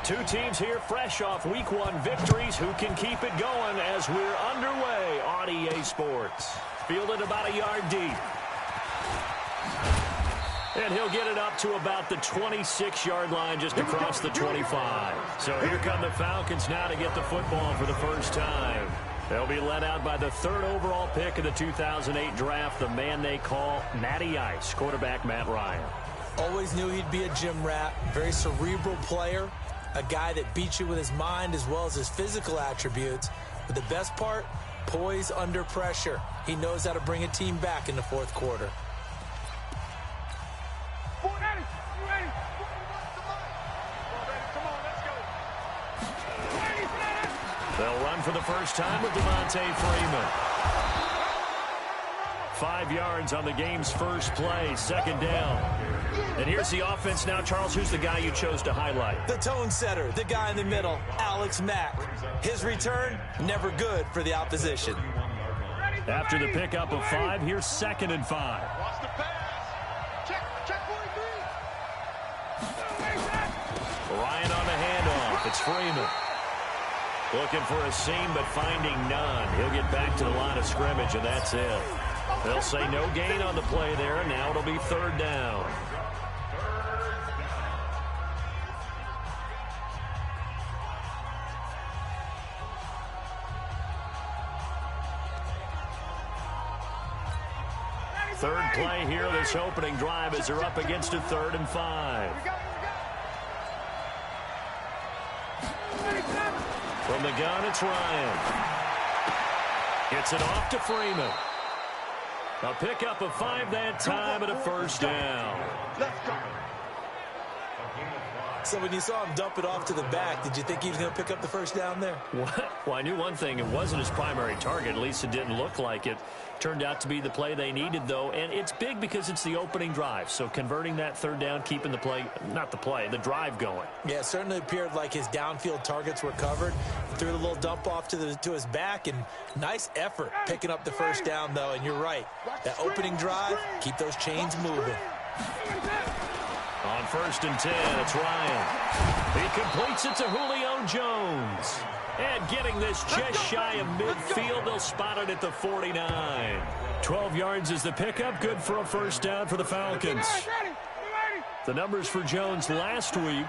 Two teams here fresh off Week 1 victories. Who can keep it going as we're underway on EA Sports? Fielded about a yard deep. And he'll get it up to about the 26-yard line just across the 25. So here come the Falcons now to get the football for the first time. They'll be led out by the 3rd overall pick of the 2008 draft, the man they call Matty Ice, quarterback Matt Ryan. Always knew he'd be a gym rat, very cerebral player, a guy that beats you with his mind as well as his physical attributes. But the best part, poise under pressure. He knows how to bring a team back in the 4th quarter. They'll run for the first time with Devontae Freeman. 5 yards on the game's first play, 2nd down. And here's the offense now. Charles, who's the guy you chose to highlight? The tone setter, the guy in the middle, Alex Mack. His return, never good for the opposition. After the pickup of 5, here's 2nd and 5. Ryan on the handoff. It's Freeman. Looking for a seam, but finding none. He'll get back to the line of scrimmage, and that's it. They'll say no gain on the play there, and now it'll be 3rd down. Third play here, this opening drive, as they're up against a 3rd and 5. From the gun, it's Ryan. Gets it off to Freeman. A pickup of 5 that time and a 1st down. So when you saw him dump it off to the back, did you think he was going to pick up the 1st down there? What? Well, I knew one thing. It wasn't his primary target. At least it didn't look like it. Turned out to be the play they needed, though. And it's big because it's the opening drive. So converting that 3rd down, keeping the play, not the play, the drive going. Yeah, it certainly appeared like his downfield targets were covered. He threw a little dump off to his back, and nice effort picking up the 1st down, though. And you're right. That opening drive, keep those chains moving. On 1st and 10, it's Ryan. He completes it to Julio Jones. And getting this just shy of midfield, they'll spot it at the 49. 12 yards is the pickup, good for a 1st down for the Falcons. The numbers for Jones last week,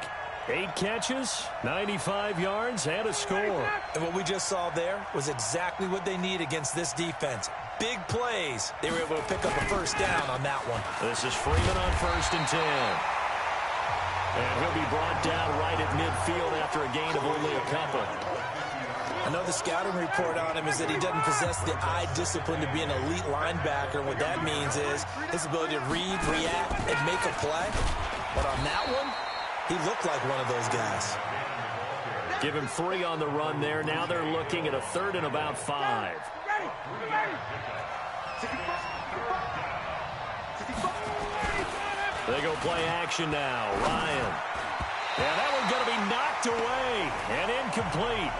8 catches, 95 yards, and a score. And what we just saw there was exactly what they need against this defense. Big plays. They were able to pick up a 1st down on that one. This is Freeman on 1st and 10. And he'll be brought down right at midfield after a gain of only a couple. I know the scouting report on him is that he doesn't possess the eye discipline to be an elite linebacker. And what that means is his ability to read, react, and make a play. But on that one, he looked like one of those guys. Give him 3 on the run there. Now they're looking at a 3rd and about 5. They go play action now. Ryan. Yeah, that one's going to be knocked away and incomplete.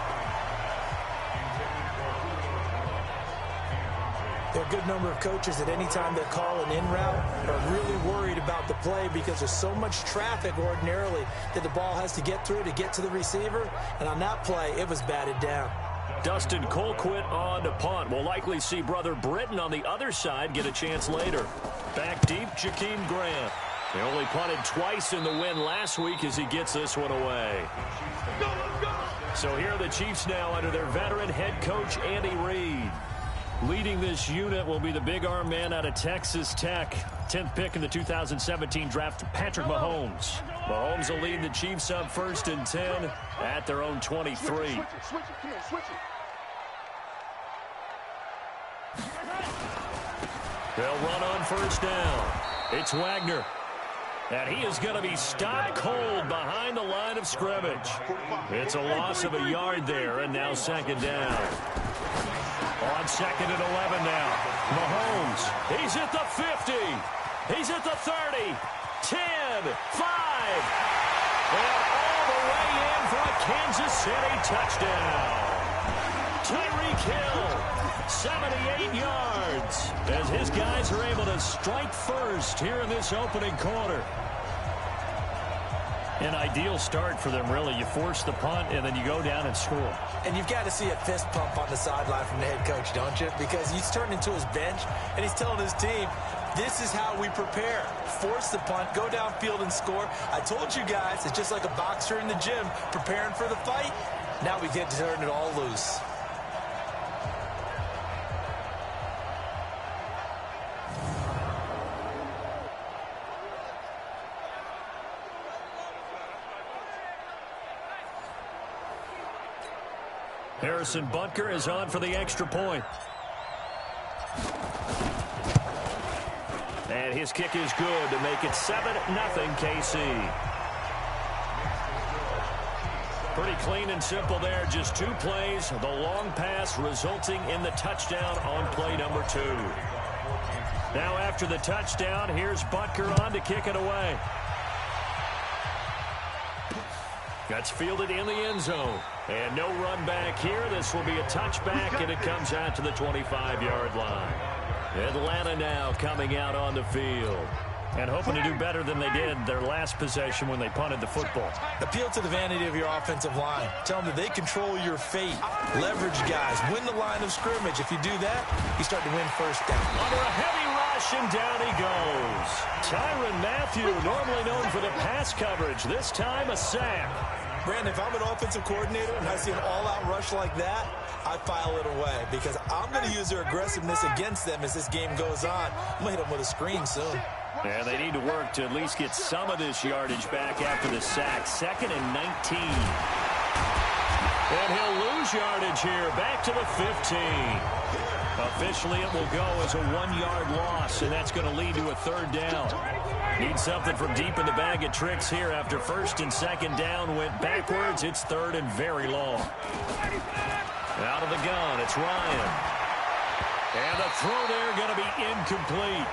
There are a good number of coaches at any time they call an in route are really worried about the play because there's so much traffic ordinarily that the ball has to get through to get to the receiver. And on that play, it was batted down. Dustin Colquitt on to punt. We'll likely see brother Britton on the other side get a chance later. Back deep, Jakeem Grant. He only punted twice in the win last week as he gets this one away. So here are the Chiefs now under their veteran head coach, Andy Reid. Leading this unit will be the big arm man out of Texas Tech. 10th pick in the 2017 draft, Patrick Mahomes. Mahomes will lead the Chiefs up 1st and 10 at their own 23. They'll run on 1st down. It's Wagner. And he is going to be stopped cold behind the line of scrimmage. It's a loss of a yard there, and now 2nd down. On 2nd and 11 now. Mahomes, he's at the 50. He's at the 30. 10, 5. And all the way in for a Kansas City touchdown. Tyreek Hill, 78 yards, as his guys are able to strike first here in this opening quarter. An ideal start for them, really. You force the punt, and then you go down and score. And you've got to see a fist pump on the sideline from the head coach, don't you? Because he's turned into his bench, and he's telling his team, this is how we prepare. Force the punt, go downfield and score. I told you guys, it's just like a boxer in the gym preparing for the fight. Now we get to turn it all loose. Harrison Butker is on for the extra point. And his kick is good to make it 7-0 KC. Pretty clean and simple there. Just 2 plays. The long pass resulting in the touchdown on play number 2. Now after the touchdown, here's Butker on to kick it away. That's fielded in the end zone. And no run back here. This will be a touchback, and it comes out to the 25-yard line. Atlanta now coming out on the field and hoping to do better than they did their last possession when they punted the football. Appeal to the vanity of your offensive line. Tell them that they control your fate. Leverage guys. Win the line of scrimmage. If you do that, you start to win first down. Under a heavy rush, and down he goes. Tyrann Mathieu, normally known for the pass coverage. This time a sack. Brandon, if I'm an offensive coordinator and I see an all-out rush like that, I file it away because I'm going to use their aggressiveness against them as this game goes on. I'm going to hit them with a screen soon. And they need to work to at least get some of this yardage back after the sack. 2nd and 19. And he'll lose yardage here. Back to the 15. Officially, it will go as a 1-yard loss, and that's going to lead to a 3rd down. Need something from deep in the bag of tricks here after 1st and 2nd down went backwards. It's 3rd and very long. Out of the gun, it's Ryan. And the throw there going to be incomplete.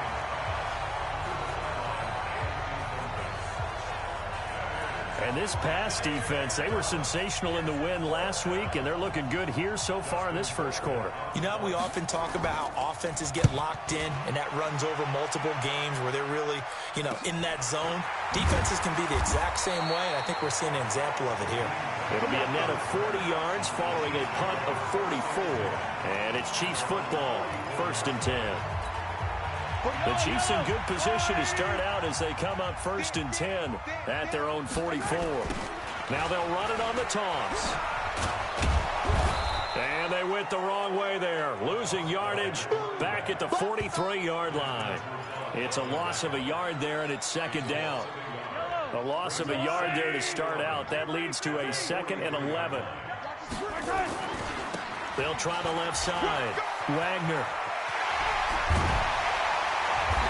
And this pass defense, they were sensational in the win last week, and they're looking good here so far in this first quarter. You know, we often talk about how offenses get locked in, and that runs over multiple games where they're really, in that zone. Defenses can be the exact same way, and I think we're seeing an example of it here. It'll be a net of 40 yards following a punt of 44. And it's Chiefs football, 1st and 10. The Chiefs in good position to start out as they come up 1st and 10 at their own 44. Now they'll run it on the toss. And they went the wrong way there, losing yardage back at the 43-yard line. It's a loss of a yard there, and it's 2nd down. A loss of a yard there to start out. That leads to a 2nd and 11. They'll try the left side. Wagner.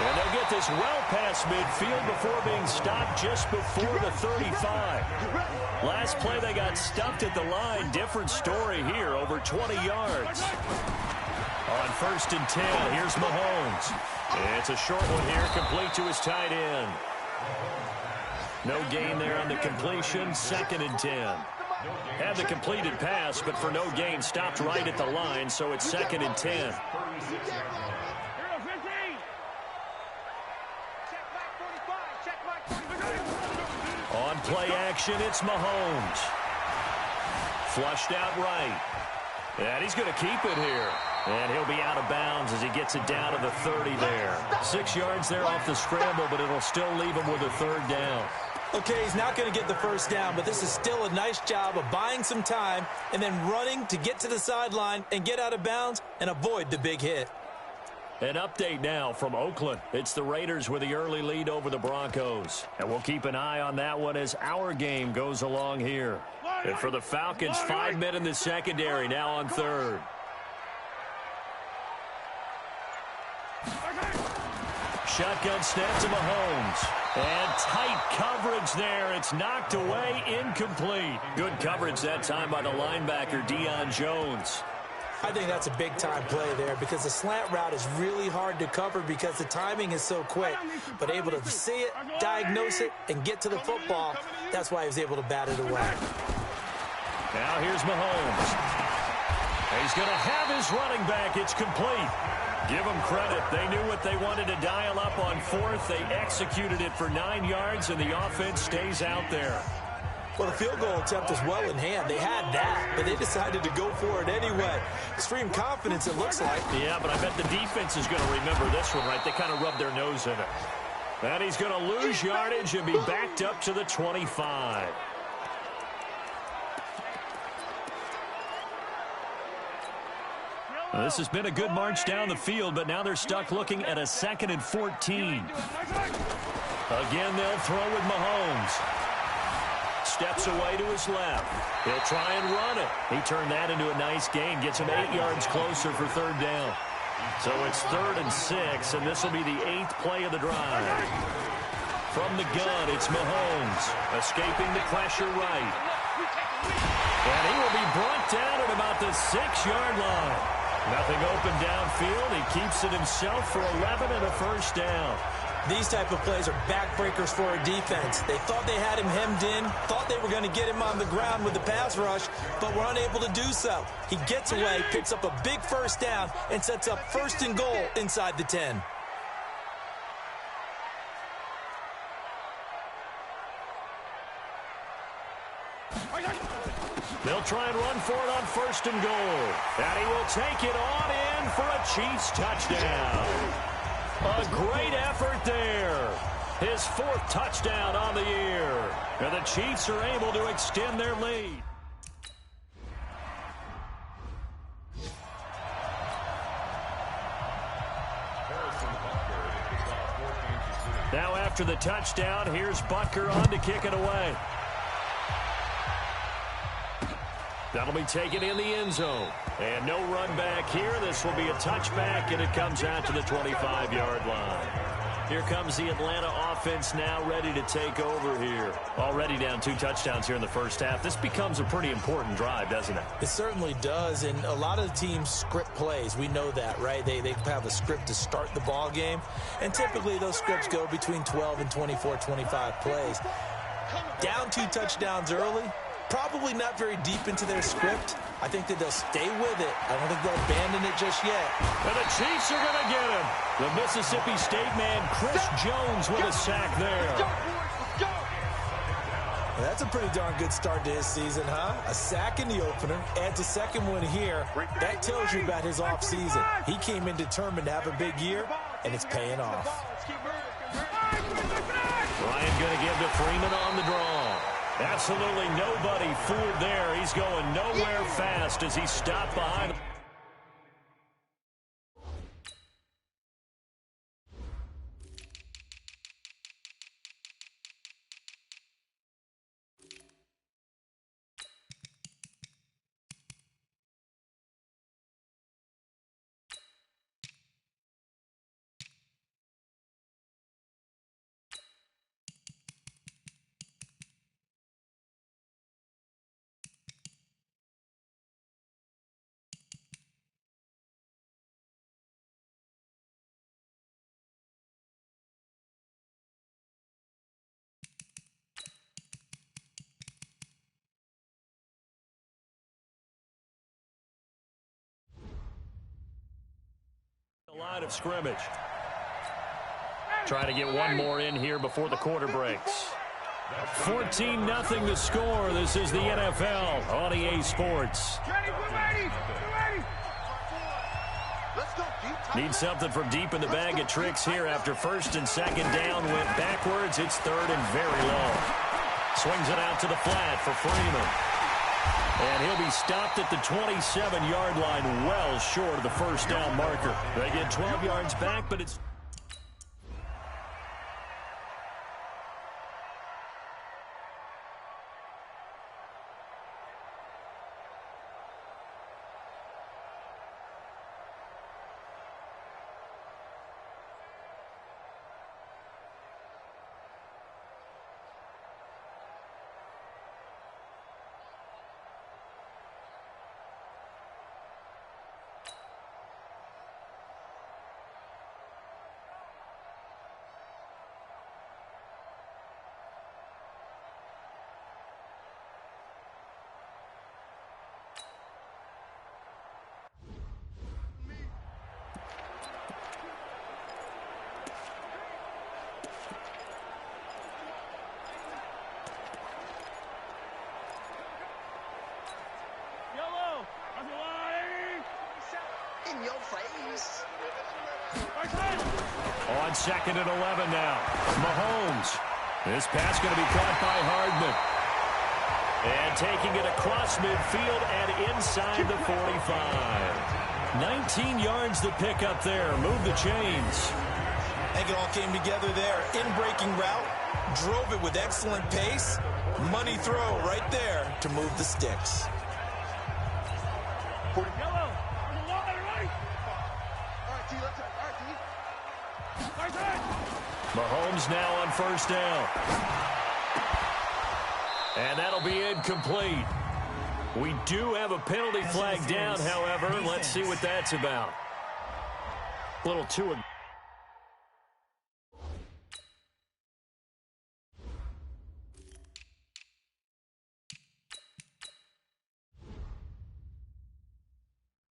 And they'll get this well past midfield before being stopped just before the 35. Last play, they got stuffed at the line. Different story here, over 20 yards. On 1st and 10, here's Mahomes. It's a short one here, complete to his tight end. No gain there on the completion, 2nd and 10. Had the completed pass, but for no gain, stopped right at the line, so it's 2nd and 10. On play action, it's Mahomes. Flushed out right. And he's going to keep it here. And he'll be out of bounds as he gets it down to the 30 there. 6 yards there off the scramble, but it'll still leave him with a 3rd down. Okay, he's not going to get the 1st down, but this is still a nice job of buying some time and then running to get to the sideline and get out of bounds and avoid the big hit. An update now from Oakland. It's the Raiders with the early lead over the Broncos. And we'll keep an eye on that one as our game goes along here. And for the Falcons, 5 men in the secondary, now on 3rd. Shotgun snap to Mahomes. And tight coverage there. It's knocked away, incomplete. Good coverage that time by the linebacker, Deion Jones. I think that's a big-time play there because the slant route is really hard to cover because the timing is so quick. But able to see it, diagnose it, and get to the football, that's why he was able to bat it away. Now here's Mahomes. He's going to have his running back. It's complete. Give them credit. They knew what they wanted to dial up on fourth. They executed it for 9 yards, and the offense stays out there. Well, the field goal attempt was well in hand. They had that, but they decided to go for it anyway. Extreme confidence, it looks like. Yeah, but I bet the defense is going to remember this one, right? They kind of rubbed their nose in it. And he's going to lose yardage and be backed up to the 25. Well, this has been a good march down the field, but now they're stuck looking at a 2nd and 14. Again, they'll throw with Mahomes. Steps away to his left. He'll try and run it. He turned that into a nice gain. Gets him 8 yards closer for 3rd down. So it's 3rd and 6, and this will be the 8th play of the drive. From the gun, it's Mahomes. Escaping the pressure right. And he will be brought down at about the 6-yard line. Nothing open downfield. He keeps it himself for 11 and a 1st down. These type of plays are backbreakers for a defense. They thought they had him hemmed in, thought they were going to get him on the ground with the pass rush, but were unable to do so. He gets away, picks up a big 1st down, and sets up 1st and goal inside the 10. They'll try and run for it on 1st and goal. And he will take it on in for a Chiefs touchdown. A great effort there. His 4th touchdown on the year. And the Chiefs are able to extend their lead. Now after the touchdown, here's Butker on to kick it away. That'll be taken in the end zone. And no run back here. This will be a touchback, and it comes out to the 25-yard line. Here comes the Atlanta offense now ready to take over here. Already down 2 touchdowns here in the first half. This becomes a pretty important drive, doesn't it? It certainly does, and a lot of the teams script plays. We know that, right? They have a script to start the ball game, and typically those scripts go between 12 and 24, 25 plays. Down 2 touchdowns early, probably not very deep into their script. I think that they'll stay with it. I don't think they'll abandon it just yet. And the Chiefs are going to get him. The Mississippi State man, Chris Jones, with a sack there. Well, that's a pretty darn good start to his season, huh? A sack in the opener, adds a 2nd one here. That tells you about his offseason. He came in determined to have a big year, and it's paying off. Ryan going to give to Freeman on the draw. Absolutely nobody fooled there. He's going nowhere fast as he stopped behind. Line of scrimmage. Trying to get one more in here before the quarter breaks. 14-0 the score. This is the NFL on EA Sports. Need something from deep in the bag of tricks here after 1st and 2nd down went backwards. It's 3rd and very long. Swings it out to the flat for Freeman. And he'll be stopped at the 27-yard line, well short of the 1st down marker. They get 12 yards back, but it's... In your face. On 2nd and 11 now. Mahomes. This pass going to be caught by Hardman. And taking it across midfield and inside the 45. 19 yards to pick up there. Move the chains. I think it all came together there. In-breaking route. Drove it with excellent pace. Money throw right there to move the sticks. Mahomes now on 1st down. And that'll be incomplete. We do have a penalty flag down, however. Let's see what that's about. A little too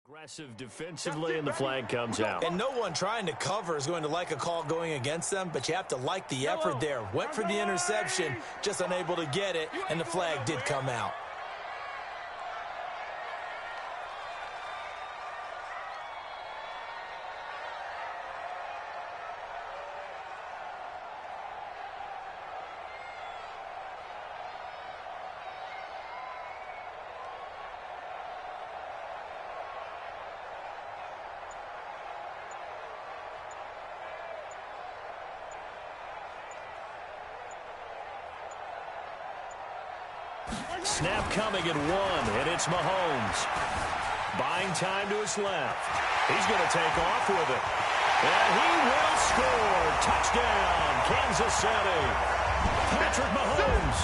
aggressive defensively, and the flag comes out. And no one trying to cover is going to like a call going against them, but you have to like the effort there. Went for the interception, just unable to get it, and the flag did come out. Snap coming at 1, and it's Mahomes. Buying time to his left. He's going to take off with it. And he will score. Touchdown, Kansas City. Patrick Mahomes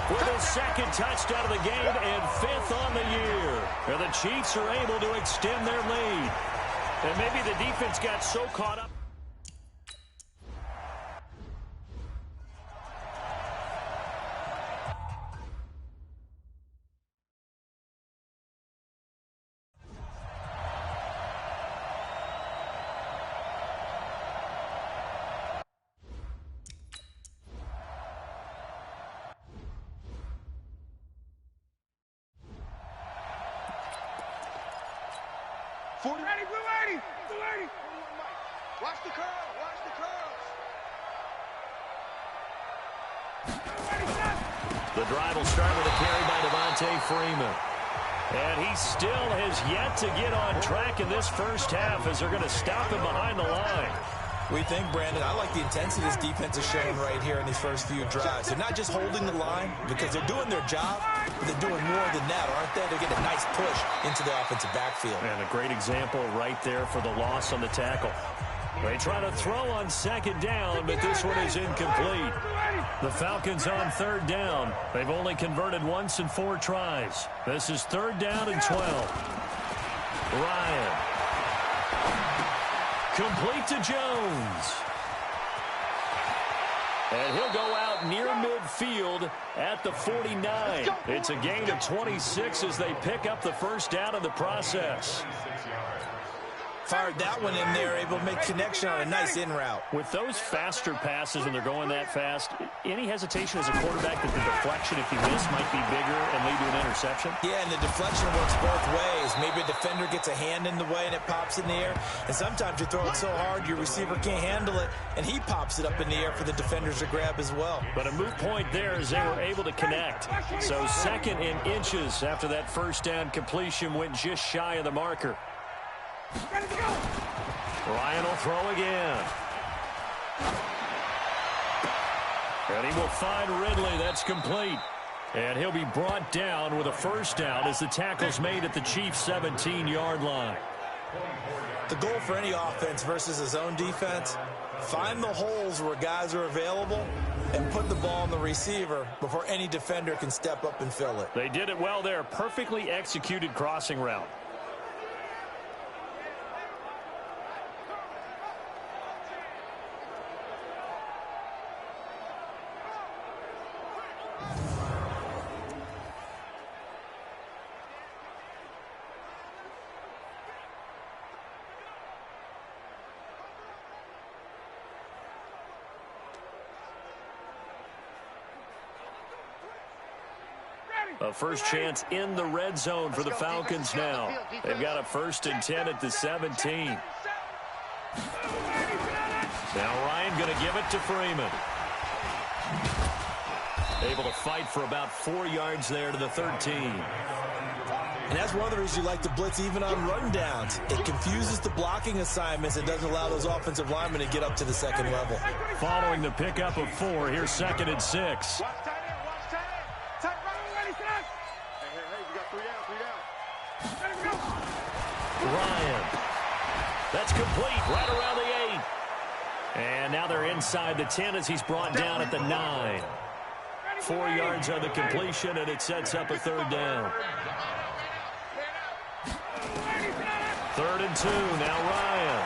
with his 2nd touchdown of the game and 5th on the year. And the Chiefs are able to extend their lead. And maybe the defense got so caught up. Ready, blue 80, blue 80. Watch the curl, watch the curls. The drive will start with a carry by Devontae Freeman. And he still has yet to get on track in this first half as they're going to stop him behind the line. We think, Brandon, I like the intensity this defense is showing right here in these first few drives. They're not just holding the line because they're doing their job, but they're doing more than that, aren't they? They're getting a nice push into the offensive backfield. And a great example right there for the loss on the tackle. They try to throw on 2nd down, but this one is incomplete. The Falcons on 3rd down. They've only converted once in 4 tries. This is 3rd down and 12. Ryan. Complete to Jones. And he'll go out near midfield at the 49. It's a gain of 26 as they pick up the 1st down in the process. Fired that one in there, able to make connection on a nice in route. With those faster passes when they're going that fast, any hesitation as a quarterback that the deflection, if you miss, might be bigger and lead to an interception? Yeah, and the deflection works both ways. Maybe a defender gets a hand in the way and it pops in the air. And sometimes you throw it so hard your receiver can't handle it, and he pops it up in the air for the defenders to grab as well. But a moot point there as they were able to connect. So 2nd in inches after that 1st down completion went just shy of the marker. Ryan will throw again. And he will find Ridley. That's complete. And he'll be brought down with a 1st down as the tackle's made at the Chiefs' 17-yard line. The goal for any offense versus his own defense, find the holes where guys are available and put the ball on the receiver before any defender can step up and fill it. They did it well there. Perfectly executed crossing route. A first chance in the red zone for the Falcons now. They've got a 1st and 10 at the 17. Now Ryan going to give it to Freeman. Able to fight for about 4 yards there to the 13. And that's one of the reasons you like to blitz even on rundowns. It confuses the blocking assignments and doesn't allow those offensive linemen to get up to the second level. Following the pickup of 4, here's 2nd and 6. Ryan. That's complete right around the 8. And now they're inside the 10 as he's brought down at the 9. 4 yards on the completion, and it sets up a 3rd down. 3rd and 2, now Ryan.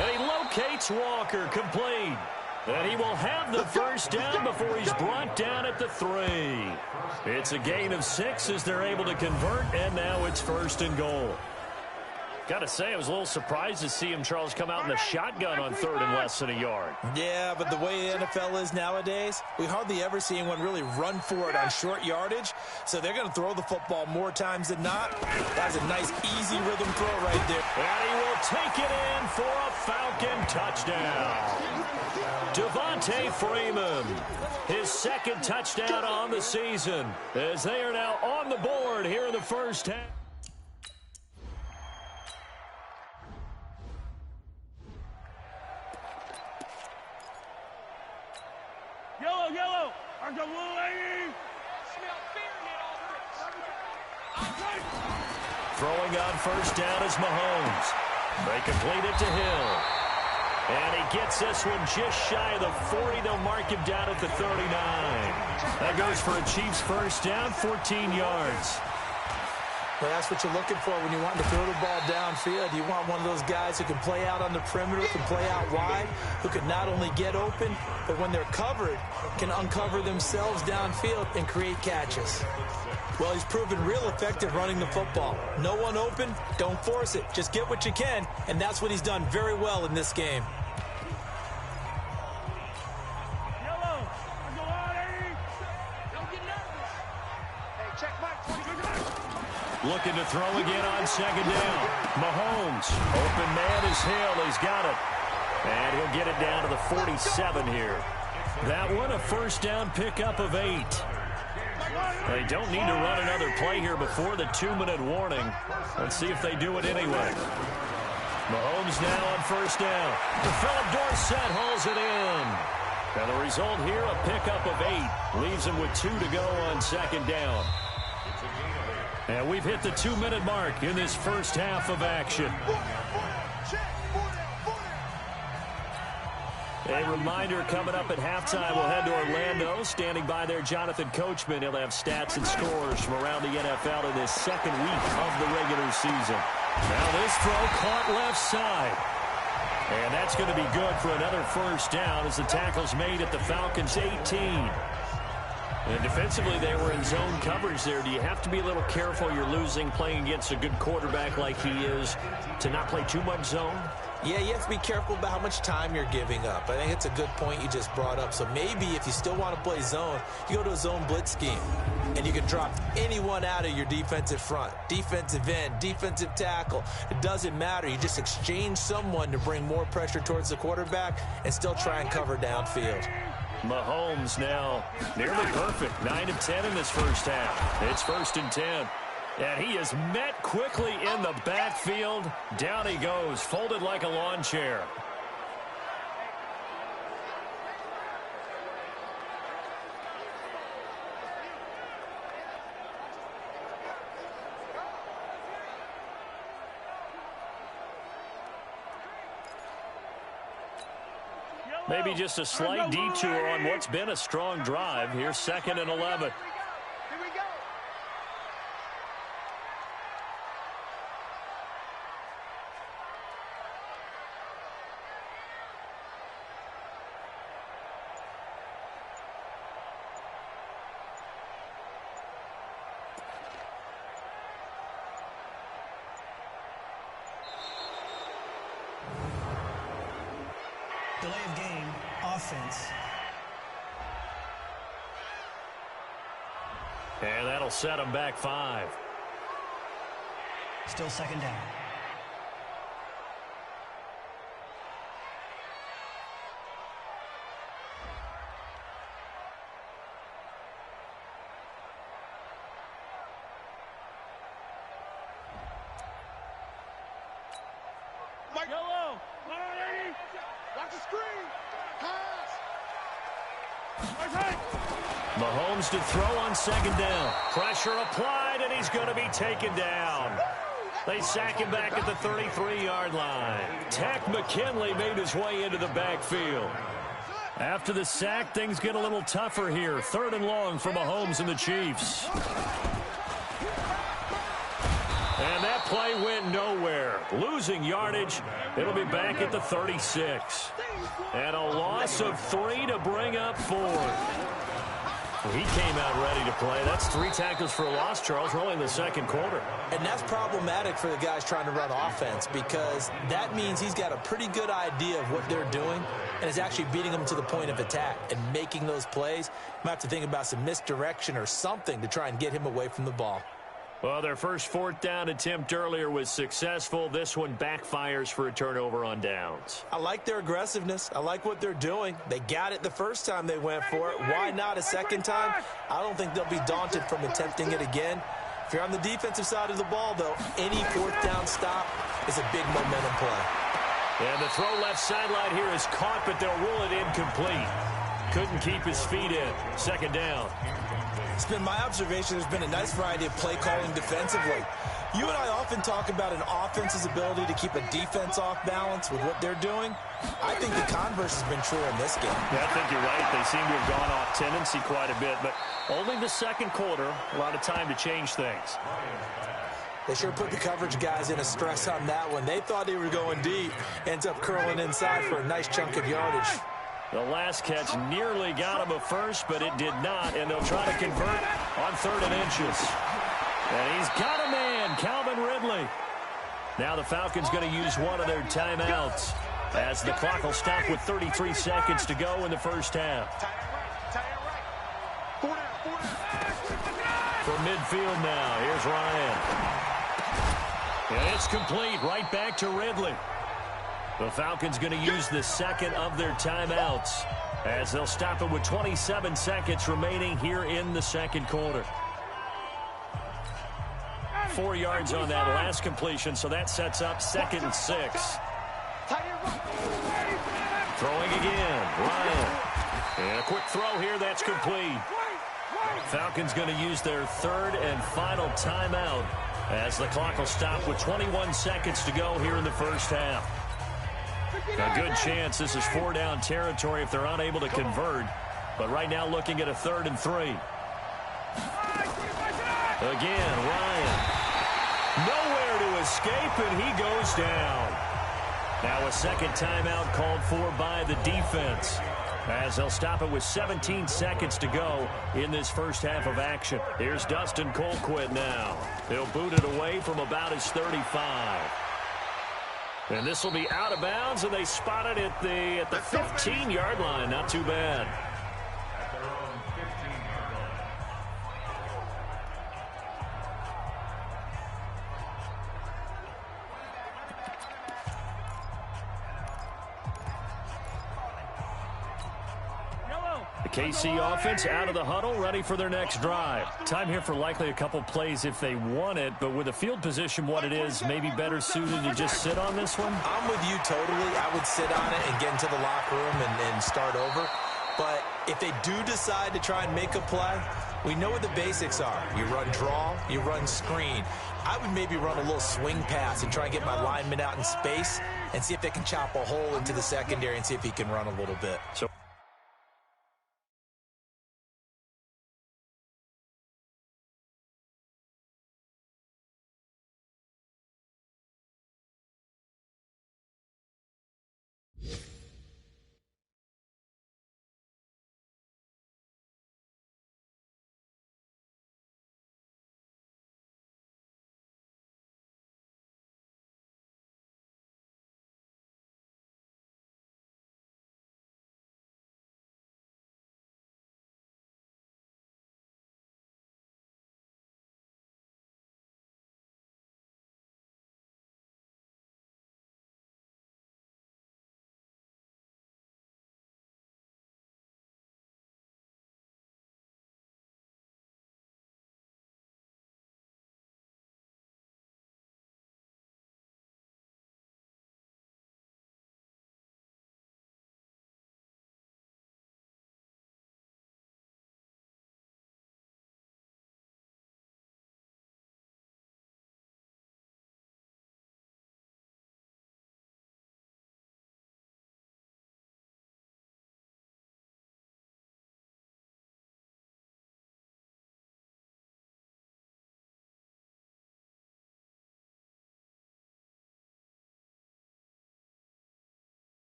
And he locates Walker, complete. And he will have the 1st down before he's brought down at the 3. It's a gain of 6 as they're able to convert, and now it's 1st and goal. Got to say, I was a little surprised to see him, Charles, come out in the shotgun on 3rd and less than a yard. Yeah, but the way the NFL is nowadays, we hardly ever see anyone really run for it on short yardage. So they're going to throw the football more times than not. That's a nice, easy rhythm throw right there. And he will take it in for a Falcon touchdown. Devontae Freeman, his 2nd touchdown on the season, as they are now on the board here in the first half. Yellow. I got one lady. Throwing on 1st down is Mahomes. They complete it to Hill. And he gets this one just shy of the 40. They'll mark him down at the 39. That goes for a Chiefs 1st down, 14 yards. Well, that's what you're looking for when you want to throw the ball downfield. You want one of those guys who can play out on the perimeter, can play out wide, who can not only get open, but when they're covered, can uncover themselves downfield and create catches. Well, he's proven real effective running the football. No one open, don't force it. Just get what you can, and that's what he's done very well in this game. Looking to throw again on 2nd down. Mahomes, open man is Hill. He's got it. And he'll get it down to the 47 here. That one, a 1st down pickup of 8. They don't need to run another play here before the 2-minute warning. Let's see if they do it anyway. Mahomes now on 1st down. Philip Dorsett hauls it in. And the result here, a pickup of 8. Leaves him with 2 to go on 2nd down. And we've hit the 2-minute mark in this first half of action. A reminder, coming up at halftime, we'll head to Orlando. Standing by there, Jonathan Coachman. He'll have stats and scores from around the NFL in this 2nd week of the regular season. Now this throw caught left side. And that's going to be good for another 1st down as the tackle's made at the Falcons' 18. And defensively, they were in zone coverage there. Do you have to be a little careful? You're losing playing against a good quarterback like he is to not play too much zone? Yeah, you have to be careful about how much time you're giving up. I think it's a good point you just brought up. So maybe if you still want to play zone, you go to a zone blitz scheme. And you can drop anyone out of your defensive front. Defensive end, defensive tackle. It doesn't matter. You just exchange someone to bring more pressure towards the quarterback and still try and cover downfield. Mahomes now nearly perfect. 9 of 10 in this first half. It's 1st and 10. And he is met quickly in the backfield. Down he goes, folded like a lawn chair. Maybe just a slight detour on what's been a strong drive. Here's 2nd and 11. Delay of game, offense. And that'll set them back 5. Still second down. Yellow. Watch the screen. Pass. Mahomes to throw on second down. Pressure applied, and he's going to be taken down. They sack him back at the 33-yard line. Tack McKinley made his way into the backfield. After the sack, things get a little tougher here. 3rd and long for Mahomes and the Chiefs. And that play went nowhere. Losing yardage. It'll be back at the 36. And a loss of 3 to bring up 4. He came out ready to play. That's 3 tackles for a loss, Charles, early in the second quarter. And that's problematic for the guys trying to run offense because that means he's got a pretty good idea of what they're doing and is actually beating them to the point of attack and making those plays. Might have to think about some misdirection or something to try and get him away from the ball. Well, their first 4th down attempt earlier was successful. This one backfires for a turnover on downs. I like their aggressiveness. I like what they're doing. They got it the first time they went for it. Why not a second time? I don't think they'll be daunted from attempting it again. If you're on the defensive side of the ball, though, any 4th down stop is a big momentum play. And the throw left sideline here is caught, but they'll rule it incomplete. Couldn't keep his feet in. Second down. It's been my observation there's been a nice variety of play calling defensively. You and I often talk about an offense's ability to keep a defense off balance with what they're doing. I think the converse has been true in this game. Yeah, I think you're right. They seem to have gone off tendency quite a bit, but only the second quarter, a lot of time to change things. They sure put the coverage guys in a stress on that one. They thought they were going deep. Ends up curling inside for a nice chunk of yardage. The last catch nearly got him a first, but it did not, and they'll try to convert on 3rd and inches. And he's got a man, Calvin Ridley. Now the Falcons going to use one of their timeouts as the clock will stop with 33 seconds to go in the first half. From midfield now, here's Ryan. And it's complete, right back to Ridley. The Falcons going to use the second of their timeouts as they'll stop it with 27 seconds remaining here in the second quarter. 4 yards on that last completion, so that sets up 2nd and 6. Throwing again, Ryan. And a quick throw here, that's complete. Falcons going to use their 3rd and final timeout as the clock will stop with 21 seconds to go here in the first half. A good chance this is 4-down territory if they're unable to convert. But right now looking at a 3rd and 3. Again, Ryan. Nowhere to escape, and he goes down. Now a second timeout called for by the defense as they'll stop it with 17 seconds to go in this first half of action. Here's Dustin Colquitt now. He'll boot it away from about his 35. And this will be out of bounds, and they spot it at the 15-yard line. Not too bad. The KC offense out of the huddle, ready for their next drive. Time here for likely a couple plays if they want it, but with the field position what it is, maybe better suited to just sit on this one? I'm with you totally. I would sit on it and get into the locker room and start over. But if they do decide to try and make a play, we know what the basics are. You run draw, you run screen. I would maybe run a little swing pass and try and get my lineman out in space and see if they can chop a hole into the secondary and see if he can run a little bit. So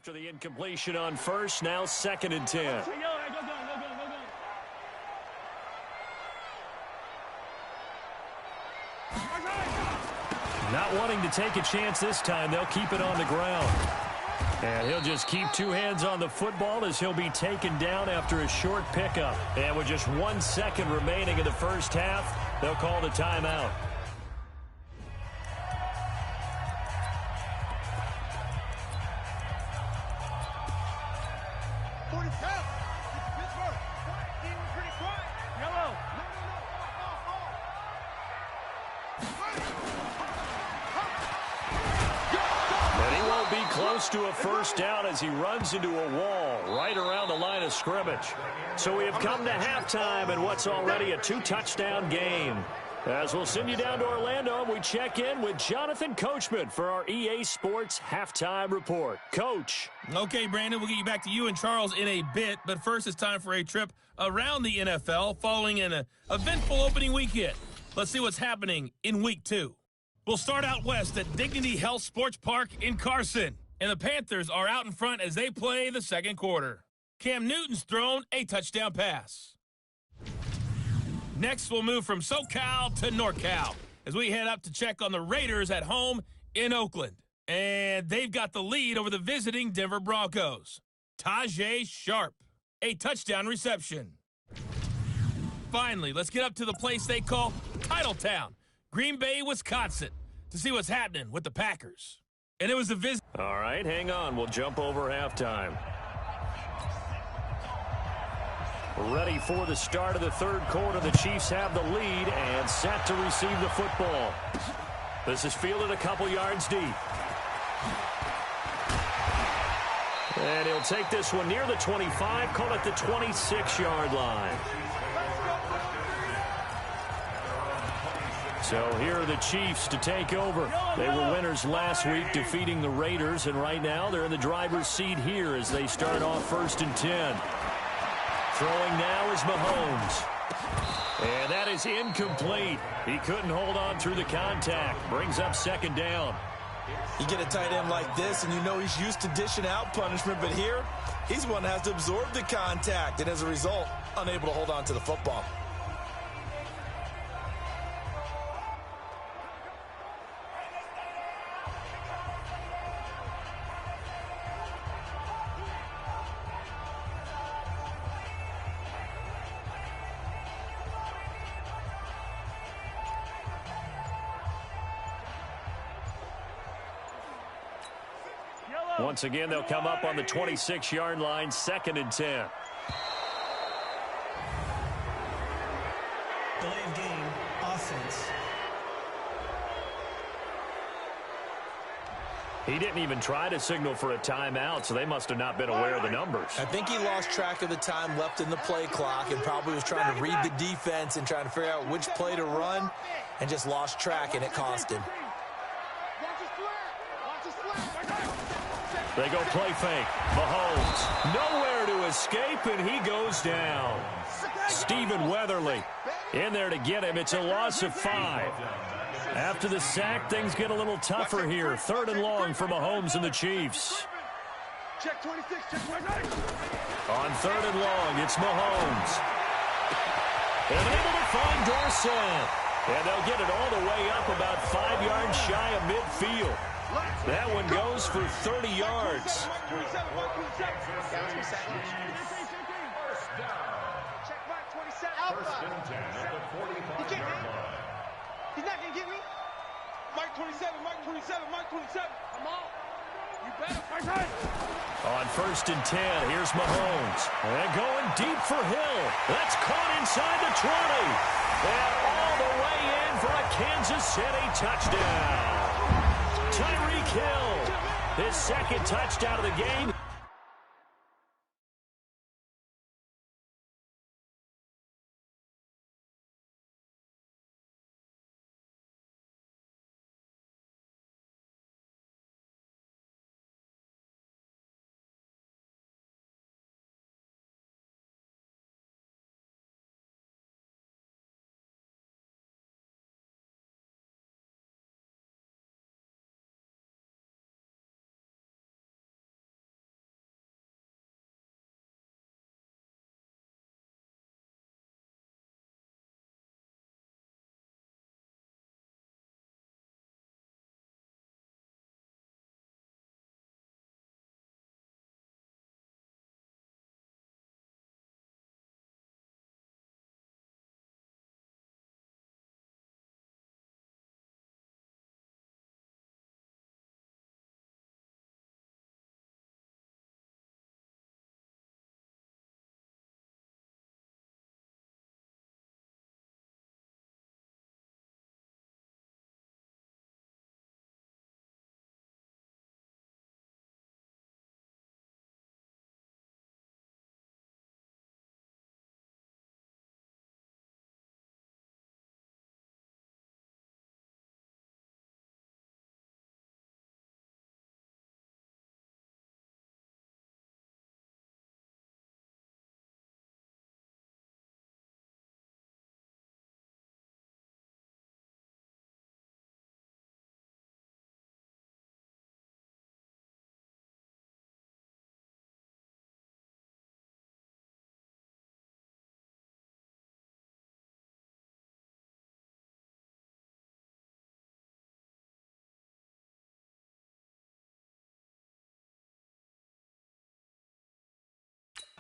After the incompletion on first, now 2nd and 10. Not wanting to take a chance this time, they'll keep it on the ground. And he'll just keep 2 hands on the football as he'll be taken down after a short pickup. And with just 1 second remaining in the first half, they'll call the timeout. To a first down as he runs into a wall right around the line of scrimmage. So we have come to halftime in what's already a 2-touchdown game. As we'll send you down to Orlando, we check in with Jonathan Coachman for our EA Sports Halftime Report. Coach. Okay, Brandon, we'll get you back to you and Charles in a bit, but first it's time for a trip around the NFL following an eventful opening weekend. Let's see what's happening in Week 2. We'll start out west at Dignity Health Sports Park in Carson. And the Panthers are out in front as they play the second quarter. Cam Newton's thrown a touchdown pass. Next, we'll move from SoCal to NorCal as we head up to check on the Raiders at home in Oakland. And they've got the lead over the visiting Denver Broncos. Tajay Sharp, a touchdown reception. Finally, let's get up to the place they call Titletown, Green Bay, Wisconsin, to see what's happening with the Packers. And it was a visit. All right, hang on. We'll jump over halftime. Ready for the start of the third quarter. The Chiefs have the lead and set to receive the football. This is fielded a couple yards deep. And he'll take this one near the 25, call it the 26-yard line. So here are the Chiefs to take over. They were winners last week, defeating the Raiders, and right now they're in the driver's seat here as they start off 1st and 10. Throwing now is Mahomes. And that is incomplete. He couldn't hold on through the contact. Brings up 2nd down. You get a tight end like this, and you know he's used to dishing out punishment, but here, he's one that has to absorb the contact, and as a result, unable to hold on to the football. Once again, they'll come up on the 26-yard line, 2nd and 10. Delay of game, offense. He didn't even try to signal for a timeout, so they must have not been aware of the numbers. I think he lost track of the time left in the play clock and probably was trying to read the defense and trying to figure out which play to run and just lost track, and it cost him. They go play fake. Mahomes nowhere to escape, and he goes down. Stephen Weatherly in there to get him. It's a loss of 5. After the sack, things get a little tougher here. 3rd and long for Mahomes and the Chiefs. Check 26, check 26. On 3rd and long, it's Mahomes. And able to find Dorsett. And they'll get it all the way up about 5 yards shy of midfield. That one goes for 30 yards. He's not going to get me. Mike 27, Mike 27, Mike 27. Come on. You better. On 1st and 10, here's Mahomes. And going deep for Hill. That's caught inside the 20. And all the way in for a Kansas City touchdown. Tyreek Hill, his 2nd touchdown of the game.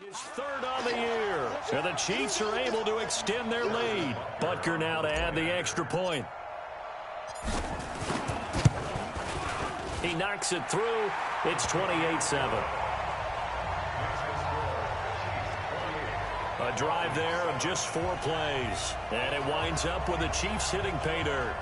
His third on the year. And the Chiefs are able to extend their lead. Butker now to add the extra point. He knocks it through. It's 28-7. A drive there of just 4 plays. And it winds up with the Chiefs hitting pay dirt.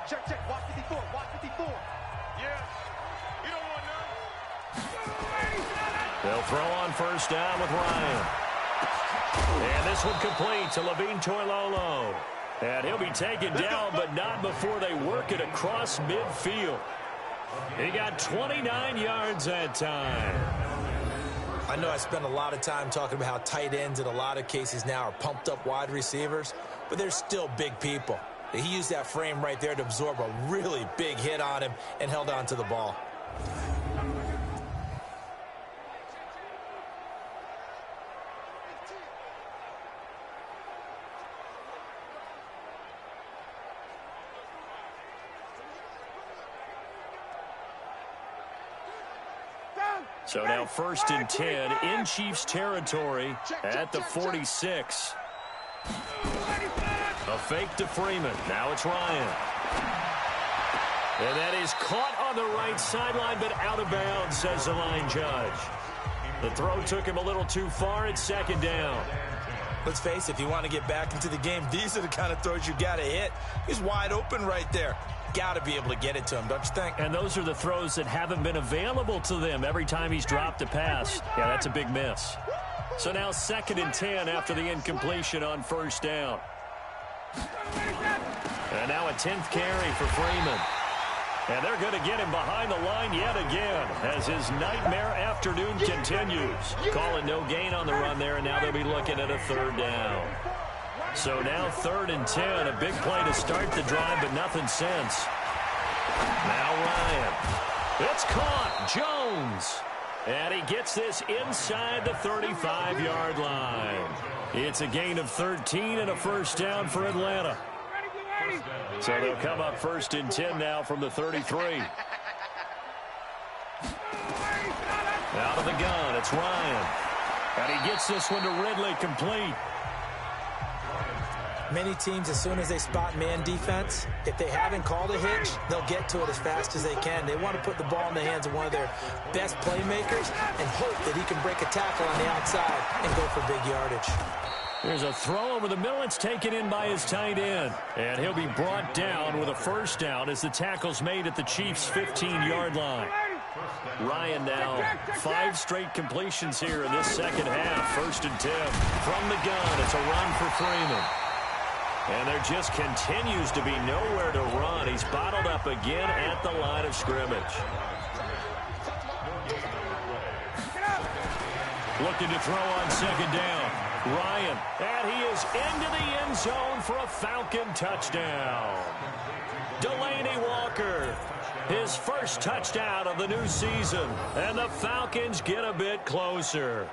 Check, check. Watch 54. Watch 54. Yeah. You don't want none. They'll throw on first down with Ryan. And this one complete to Levine Toilolo. And he'll be taken down, but not before they work it across midfield. He got 29 yards that time. I know I spend a lot of time talking about how tight ends in a lot of cases now are pumped up wide receivers, but they're still big people. He used that frame right there to absorb a really big hit on him and held on to the ball. So now 1st and 10 in Chiefs territory at the 46. A fake to Freeman. Now it's Ryan. And that is caught on the right sideline, but out of bounds, says the line judge. The throw took him a little too far. It's 2nd down. Let's face it, if you want to get back into the game, these are the kind of throws you got to hit. He's wide open right there. Got to be able to get it to him, don't you think? And those are the throws that haven't been available to them every time he's dropped a pass. Yeah, that's a big miss. So now 2nd and 10 after the incompletion on 1st down. And now a 10th carry for Freeman. And they're going to get him behind the line yet again as his nightmare afternoon continues. Calling no gain on the run there, and now they'll be looking at a 3rd down. So now 3rd and 10, a big play to start the drive, but nothing since. Now Ryan. It's caught. Jones. And he gets this inside the 35-yard line. It's a gain of 13 and a 1st down for Atlanta. So they'll come up 1st and 10 now from the 33. Out of the gun, it's Ryan. And he gets this one to Ridley complete. Many teams, as soon as they spot man defense, if they haven't called a hitch, they'll get to it as fast as they can. They want to put the ball in the hands of one of their best playmakers and hope that he can break a tackle on the outside and go for big yardage. There's a throw over the middle. It's taken in by his tight end. And he'll be brought down with a 1st down as the tackle's made at the Chiefs' 15-yard line. Ryan now 5 straight completions here in this 2nd half. 1st and 10 from the gun. It's a run for Freeman. And there just continues to be nowhere to run. He's bottled up again at the line of scrimmage. Looking to throw on 2nd down. Ryan, and he is into the end zone for a Falcon touchdown. Delaney Walker, his 1st touchdown of the new season, and the Falcons get a bit closer.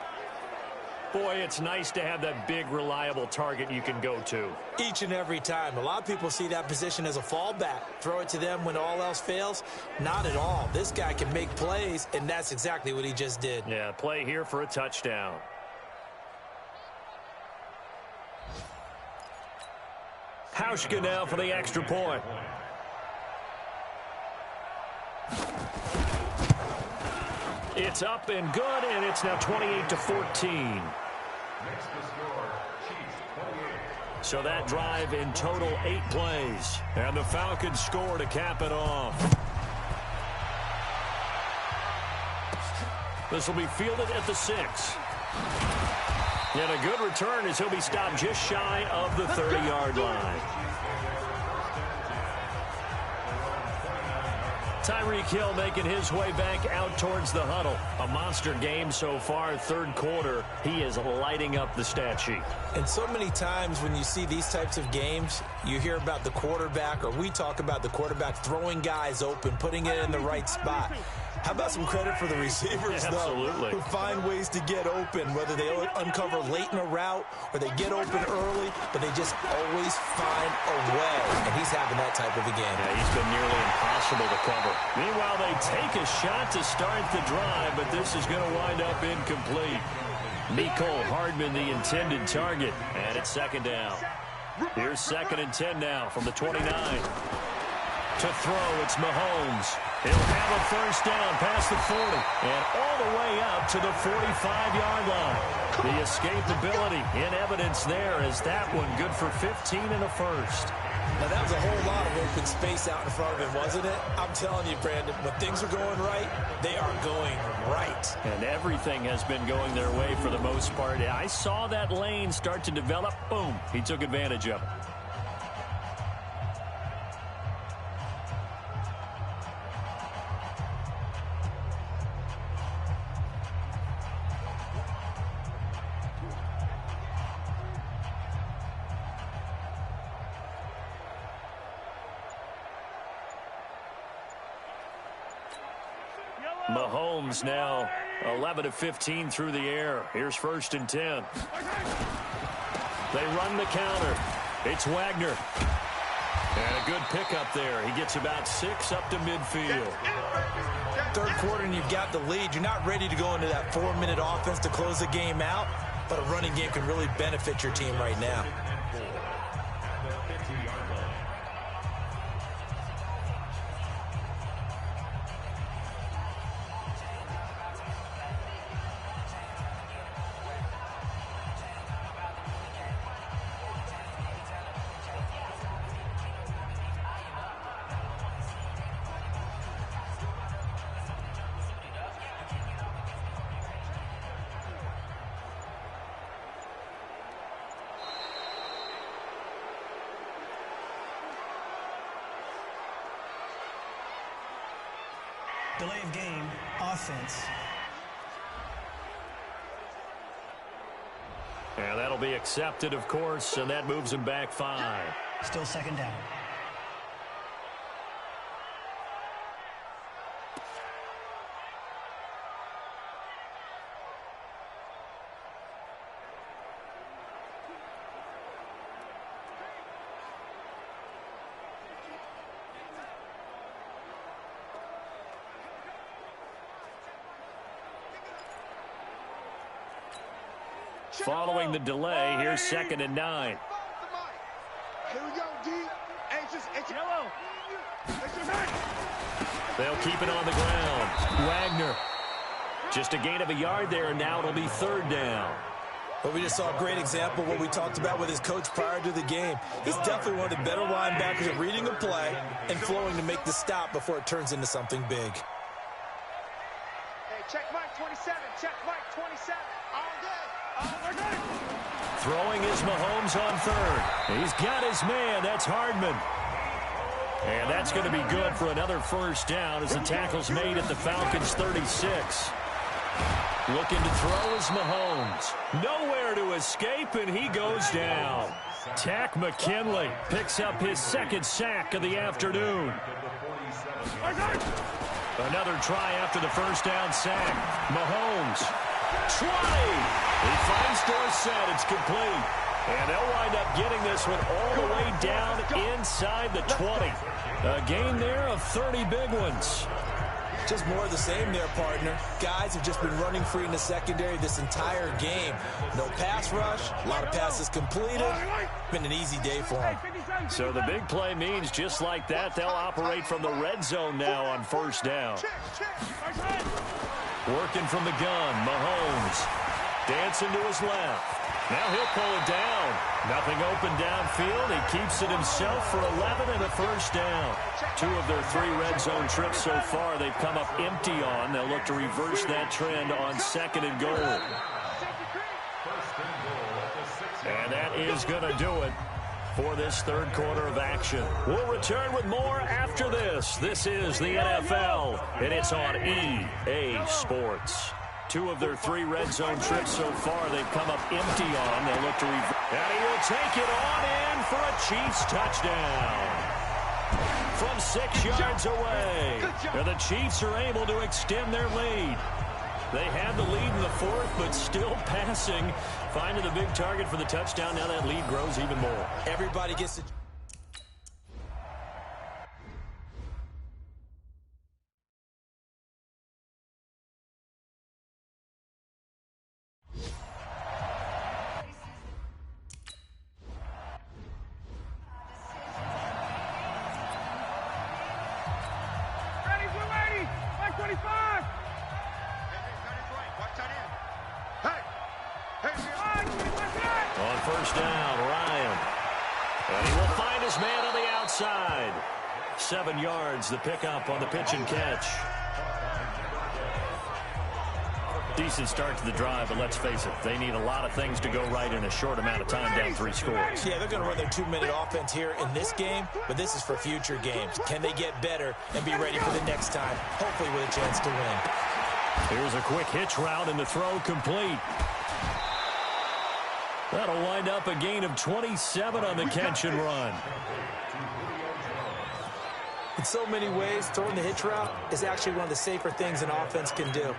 Boy, it's nice to have that big, reliable target you can go to. Each and every time. A lot of people see that position as a fallback. Throw it to them when all else fails. Not at all. This guy can make plays, and that's exactly what he just did. Yeah, play here for a touchdown. Hauschka now for the extra point. It's up and good, and it's now 28-14. So that drive in total 8 plays. And the Falcons score to cap it off. This will be fielded at the 6. And a good return as he'll be stopped just shy of the 30-yard line. Tyreek Hill making his way back out towards the huddle. A monster game so far, third quarter. He is lighting up the stat sheet. And so many times when you see these types of games, you hear about the quarterback, or we talk about the quarterback throwing guys open, putting it in the right spot. How about some credit for the receivers, Absolutely. though, who find ways to get open, whether they uncover late in a route or they get open early, but they just always find a way. And he's having that type of a game. Yeah, he's been nearly impossible to cover. Meanwhile, they take a shot to start the drive, but this is going to wind up incomplete. Nicole Hardman, the intended target, and it's second down. Here's 2nd and 10 now from the 29. To throw, it's Mahomes. He'll have a first down past the 40 and all the way up to the 45-yard line. The escapability in evidence there as that one good for 15 and a first. Now, that was a whole lot of open space out in front of him, wasn't it? I'm telling you, Brandon, when things are going right, they are going right. And everything has been going their way for the most part. I saw that lane start to develop. Boom. He took advantage of it. Mahomes now 11 of 15 through the air. Here's 1st and 10. They run the counter. It's Wagner. And a good pickup there. He gets about 6 up to midfield. Third quarter and you've got the lead. You're not ready to go into that 4-minute offense to close the game out, but a running game can really benefit your team right now. Delay of game, offense. And that'll be accepted, of course, and that moves him back 5. Still second down. Following the delay, here's 2nd and 9. Here we go, D. Anxious. Yellow. They'll keep it on the ground. Wagner. Just a gain of a yard there, and now it'll be 3rd down. But we just saw a great example of what we talked about with his coach prior to the game. He's definitely one of the better linebackers at reading a play and flowing to make the stop before it turns into something big. Hey, check Mike 27. Check Mike 27. All good. Throwing is Mahomes on 3rd. He's got his man. That's Hardman. And that's going to be good for another first down as the tackle's made at the Falcons' 36. Looking to throw is Mahomes. Nowhere to escape, and he goes down. Tack McKinley picks up his 2nd sack of the afternoon. Another try after the first down sack. Mahomes. 20. He finds Dorsett. It's complete. And they'll wind up getting this one all the way down inside the 20. A gain there of 30 big ones. Just more of the same there, partner. Guys have just been running free in the secondary this entire game. No pass rush, a lot of passes completed. Been an easy day for them. So the big play means just like that, they'll operate from the red zone now on first down. Working from the gun, Mahomes. Dancing to his left. Now he'll pull it down. Nothing open downfield. He keeps it himself for 11 and a first down. 2 of their 3 red zone trips so far they've come up empty on. They'll look to reverse that trend on 2nd and goal. And that is going to do it. for this third quarter of action. We'll return with more after this. This is the NFL, and it's on EA Sports. 2 of their 3 red zone trips so far they've come up empty on. They'll look to and he will take it on in for a Chiefs touchdown. From 6 yards away. And the Chiefs are able to extend their lead. They had the lead in the 4th, but still passing. Finding the big target for the touchdown. Now that lead grows even more. Everybody gets to... On first down, Ryan. And he will find his man on the outside. 7 yards, the pickup on the pitch and catch. Decent start to the drive, but let's face it, they need a lot of things to go right in a short amount of time, down 3 scores. Yeah, they're going to run their 2-minute offense here in this game, but this is for future games. Can they get better and be ready for the next time, hopefully with a chance to win? Here's a quick hitch route, and the throw complete. That'll wind up a gain of 27 on the catch and run. In so many ways, throwing the hitch route is actually one of the safer things an offense can do.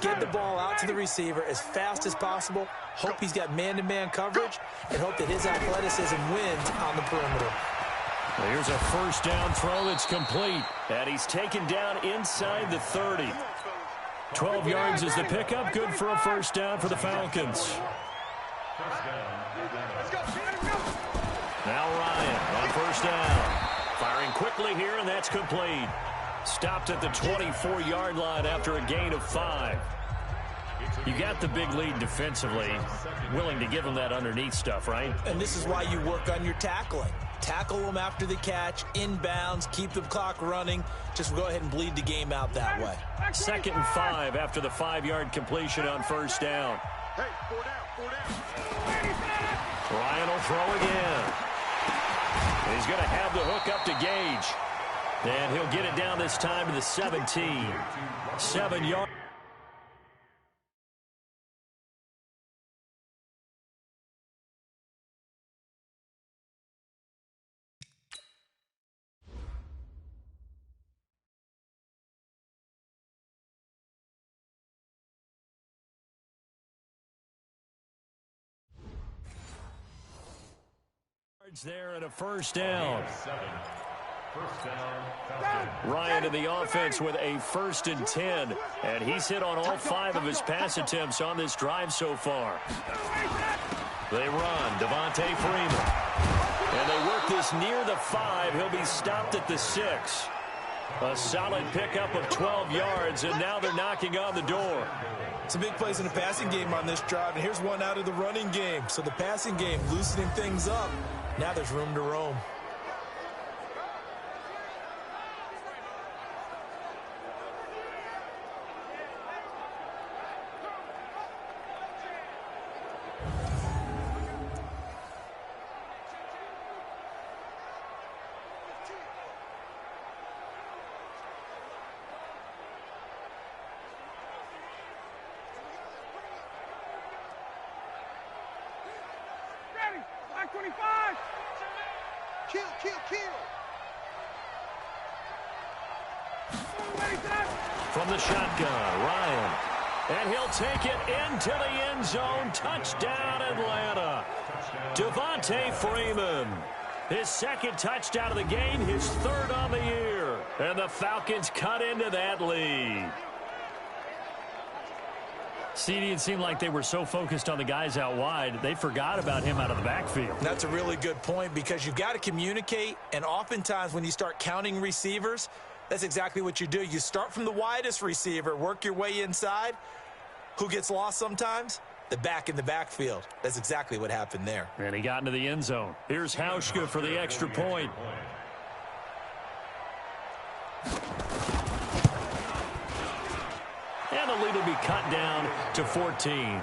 Get the ball out to the receiver as fast as possible, hope he's got man-to-man coverage, and hope that his athleticism wins on the perimeter. Here's a first down throw that's complete, and he's taken down inside the 30. 12 yards is the pickup, good for a first down for the Falcons. Now Ryan on first down. Firing quickly here, and that's complete. Stopped at the 24-yard line after a gain of 5. You got the big lead defensively. Willing to give them that underneath stuff, right? And this is why you work on your tackling. Tackle them after the catch, inbounds, keep the clock running. Just go ahead and bleed the game out that way. 2nd and 5 after the 5-yard completion on first down. Hey, 4 down. Ryan will throw again. He's going to have the hook up to Gage. And he'll get it down this time to the 17. 7 yards. There and a first down. Ryan in the offense with a 1st and 10, and he's hit on all 5 of his pass attempts on this drive so far. They run, Devontae Freeman, and they work this near the 5. He'll be stopped at the 6. A solid pickup of 12 yards, and now they're knocking on the door. Some big plays in the passing game on this drive, and here's one out of the running game. So the passing game loosening things up. Now there's room to roam. Ready, 25. Kill. From the shotgun, Ryan. And he'll take it into the end zone. Touchdown, Atlanta. Devontae Freeman. His 2nd touchdown of the game, his 3rd on the year. And the Falcons cut into that lead. CD, it seemed like they were so focused on the guys out wide, they forgot about him out of the backfield. That's a really good point because you've got to communicate, and oftentimes when you start counting receivers, that's exactly what you do. You start from the widest receiver, work your way inside. Who gets lost sometimes? The back in the backfield. That's exactly what happened there. And he got into the end zone. Here's Hauschka for the extra point. And the lead will be cut down to 14.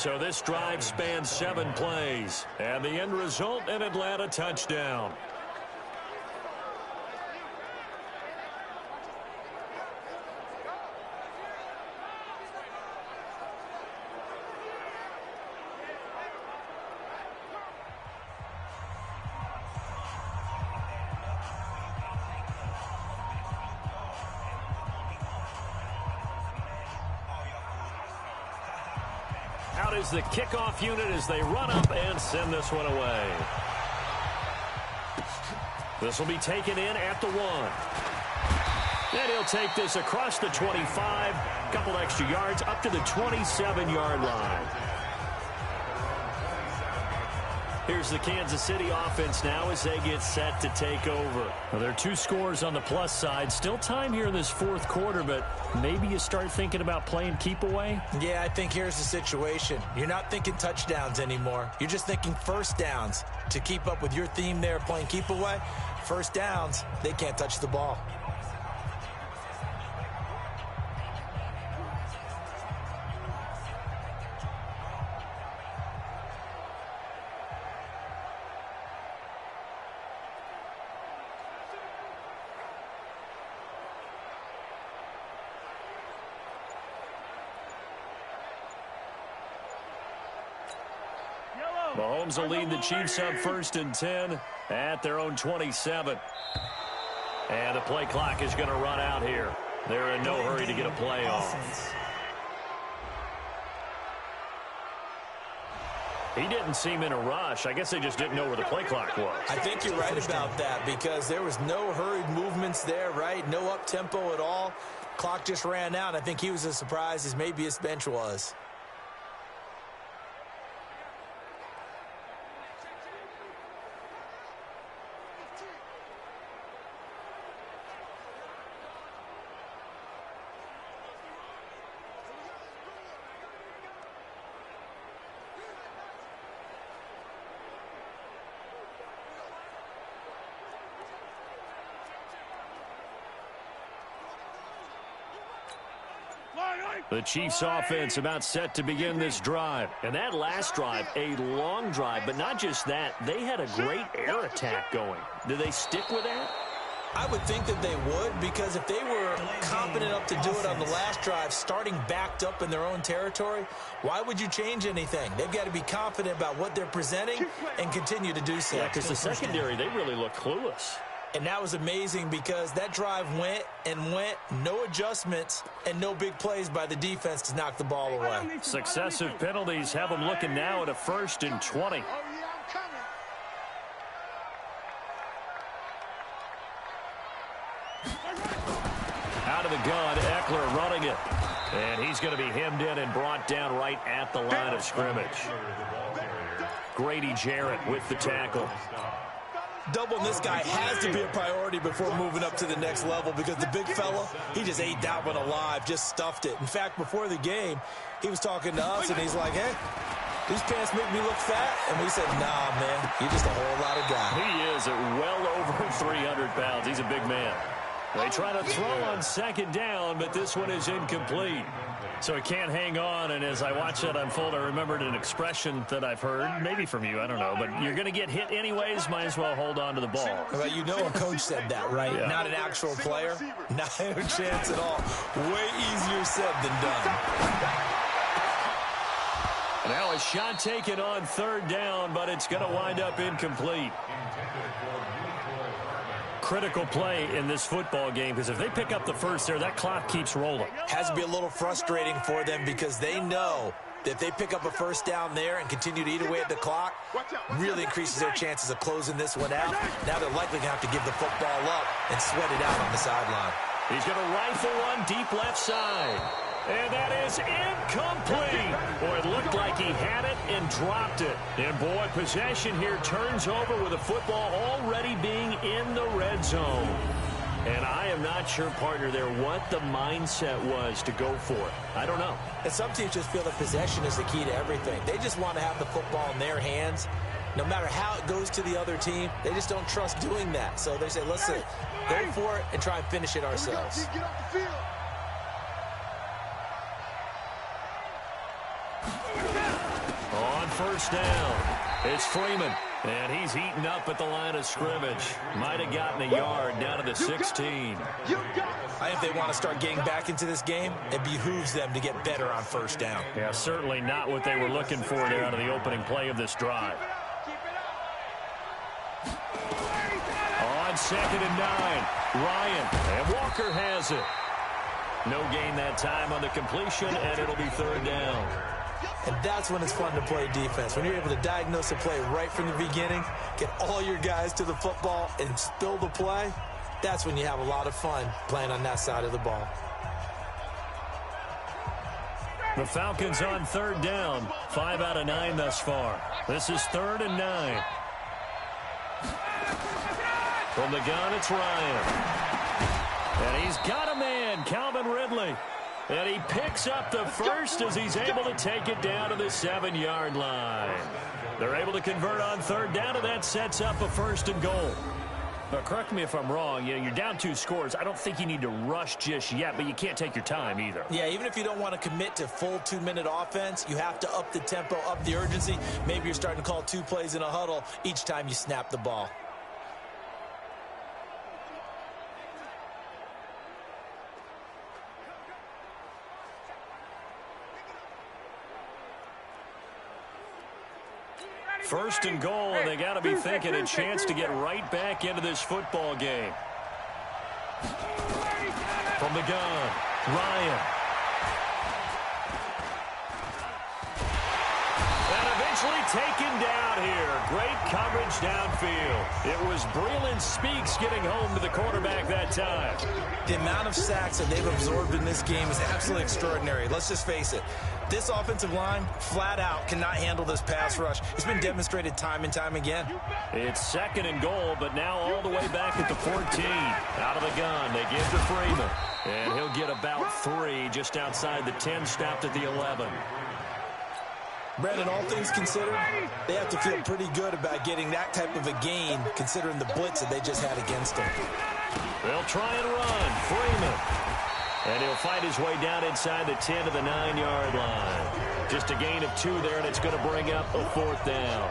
So this drive spans 7 plays, and the end result, an Atlanta touchdown. Out is the kickoff unit as they run up and send this one away. This will be taken in at the 1. And he'll take this across the 25, a couple extra yards up to the 27-yard line. Here's the Kansas City offense now as they get set to take over. Well, there are 2 scores on the plus side. Still time here in this 4th quarter, but maybe you start thinking about playing keep away? Yeah, I think here's the situation. You're not thinking touchdowns anymore. You're just thinking first downs. To keep up with your theme there, playing keep away, first downs, they can't touch the ball. Mahomes will lead the Chiefs up 1st and 10 at their own 27. And the play clock is going to run out here. They're in no hurry to get a play off. He didn't seem in a rush. I guess they just didn't know where the play clock was. I think you're right about that because there was no hurried movements there, right? No up-tempo at all. Clock just ran out. I think he was as surprised as maybe his bench was. The Chiefs offense about set to begin this drive. And that last drive, a long drive, but not just that. They had a great air attack going. Do they stick with that? I would think that they would, because if they were confident enough to do it on the last drive, starting backed up in their own territory, why would you change anything? They've got to be confident about what they're presenting and continue to do so. Yeah, because the secondary, they really look clueless. And that was amazing because that drive went and went, no adjustments, and no big plays by the defense to knock the ball away. Successive penalties have them looking now at a 1st and 20. Out of the gun, Eckler running it. And he's going to be hemmed in and brought down right at the line of scrimmage. Grady Jarrett with the tackle. Doubling this guy has to be a priority before moving up to the next level because the big fella, he just ate that one alive, just stuffed it. In fact, before the game, he was talking to us, and he's like, hey, these pants make me look fat. And we said, nah, man, you're just a whole lot of guy. He is at well over 300 pounds. He's a big man. They try to throw on 2nd down, but this one is incomplete. So it can't hang on, and as I watch that unfold, I remembered an expression that I've heard, maybe from you, I don't know, but you're going to get hit anyways, might as well hold on to the ball. Well, you know a coach said that, right? Yeah. Not an actual player. Not a chance at all. Way easier said than done. Now a shot taken on 3rd down, but it's going to wind up incomplete. Critical play in this football game because if they pick up the first there, that clock keeps rolling. Has to be a little frustrating for them because they know that if they pick up a 1st down there and continue to eat away at the clock, really increases their chances of closing this one out. Now they're likely going to have to give the football up and sweat it out on the sideline. He's going to rifle one deep left side. And that is incomplete. Boy, it looked like he had it and dropped it. And, boy, possession here turns over with the football already being in the red zone. And I am not sure, partner, there what the mindset was to go for it. I don't know. And some teams just feel that possession is the key to everything. They just want to have the football in their hands. No matter how it goes to the other team, they just don't trust doing that. So they say, listen, go for it and try and finish it ourselves. Get off the field. first down. It's Freeman, and he's eaten up at the line of scrimmage. Might have gotten a yard down to the 16. I think they want to start getting back into this game. It behooves them to get better on first down. Yeah, certainly not what they were looking for there out of the opening play of this drive. On 2nd and 9, Ryan, and Walker has it. No gain that time on the completion, and it'll be 3rd down. And that's when it's fun to play defense. When you're able to diagnose a play right from the beginning, get all your guys to the football, and spill the play, that's when you have a lot of fun playing on that side of the ball. The Falcons on 3rd down, 5 out of 9 thus far. This is 3rd and 9. From the gun, it's Ryan. And he's got a man, Calvin Ridley. And he picks up the first as he's able to take it down to the 7-yard line. They're able to convert on 3rd down, and that sets up a 1st and goal. But correct me if I'm wrong, you're down 2 scores. I don't think you need to rush just yet, but you can't take your time either. Yeah, even if you don't want to commit to full 2-minute offense, you have to up the tempo, up the urgency. Maybe you're starting to call 2 plays in a huddle each time you snap the ball. First and goal, and they got to be thinking a chance to get right back into this football game. From the gun, Ryan. And eventually taken down here. Great coverage downfield. It was Breeland Speaks getting home to the quarterback that time. The amount of sacks that they've absorbed in this game is absolutely extraordinary. Let's just face it. This offensive line, flat out, cannot handle this pass rush. It's been demonstrated time and time again. It's 2nd and goal, but now all the way back at the 14. Out of the gun, they give to Freeman. And he'll get about 3 just outside the 10, stopped at the 11. Brandon, all things considered, they have to feel pretty good about getting that type of a gain, considering the blitz that they just had against them. They'll try and run. Freeman. And he'll fight his way down inside the 10 to the 9-yard line. Just a gain of 2 there, and it's going to bring up a 4th down.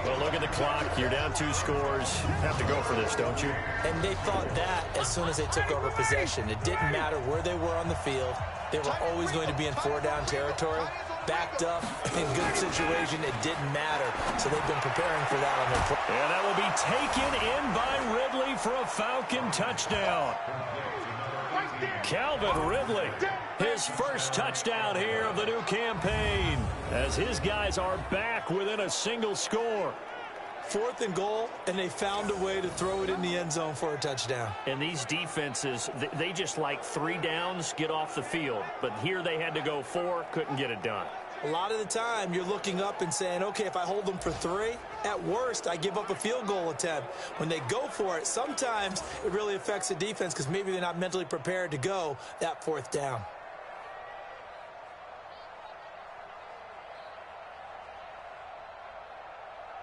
Well, look at the clock. You're down 2 scores. Have to go for this, don't you? And they thought that as soon as they took over possession. It didn't matter where they were on the field. They were always going to be in 4-down territory. Backed up, in good situation, it didn't matter. So they've been preparing for that on their play. And that will be taken in by Ridley for a Falcon touchdown. Calvin Ridley, his first touchdown here of the new campaign, as his guys are back within a single score. 4th and goal, and they found a way to throw it in the end zone for a touchdown. And these defenses, they just like 3 downs, get off the field. But here they had to go 4, couldn't get it done. A lot of the time, you're looking up and saying, okay, if I hold them for 3, at worst, I give up a field goal attempt. When they go for it, sometimes it really affects the defense because maybe they're not mentally prepared to go that 4th down.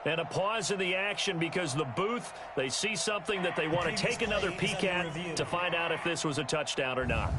And a pause in the action because the booth, they see something that they want to take another peek at to find out if this was a touchdown or not.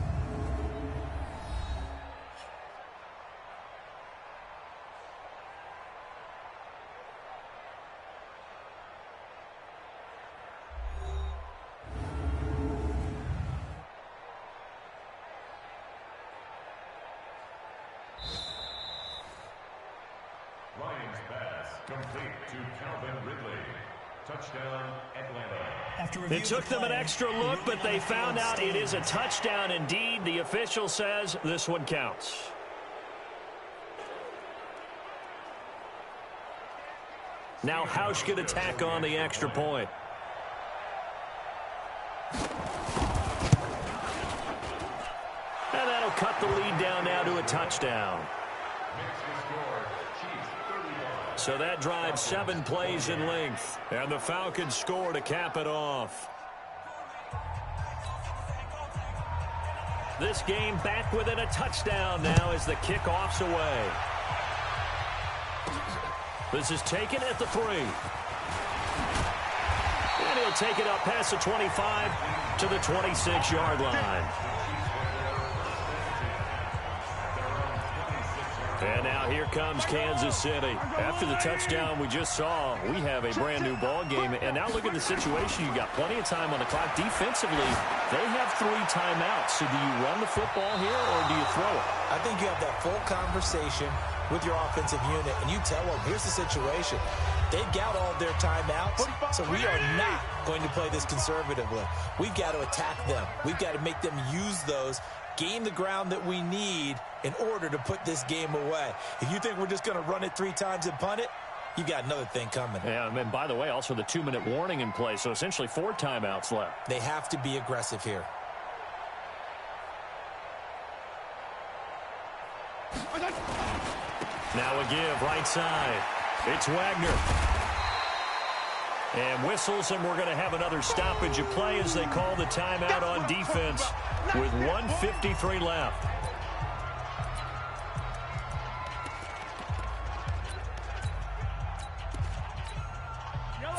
Ryan's pass complete to Calvin Ridley. Touchdown, Atlanta. It took them an extra look, but they found out it is a touchdown indeed. The official says this one counts. Now Hausch can attack on the extra point. And that'll cut the lead down now to a touchdown. So that drives 7 plays in length. And the Falcons score to cap it off. This game back within a touchdown now as the kickoff's away. This is taken at the 3. And he'll take it up past the 25 to the 26-yard line. And now here comes Kansas City. After the touchdown we just saw, we have a brand-new ball game. And now look at the situation. You got plenty of time on the clock. Defensively, they have 3 timeouts. So do you run the football here or do you throw it? I think you have that full conversation with your offensive unit, and you tell them, here's the situation. They've got all their timeouts, so we are not going to play this conservatively. We've got to attack them. We've got to make them use those, gain the ground that we need in order to put this game away. If you think we're just going to run it 3 times and punt it, you got another thing coming. Yeah, and by the way, also the 2-minute warning in play, so essentially 4 timeouts left. They have to be aggressive here. Now a give right side. It's Wagner. And whistles, and we're going to have another stoppage of play as they call the timeout on defense with 1:53 left.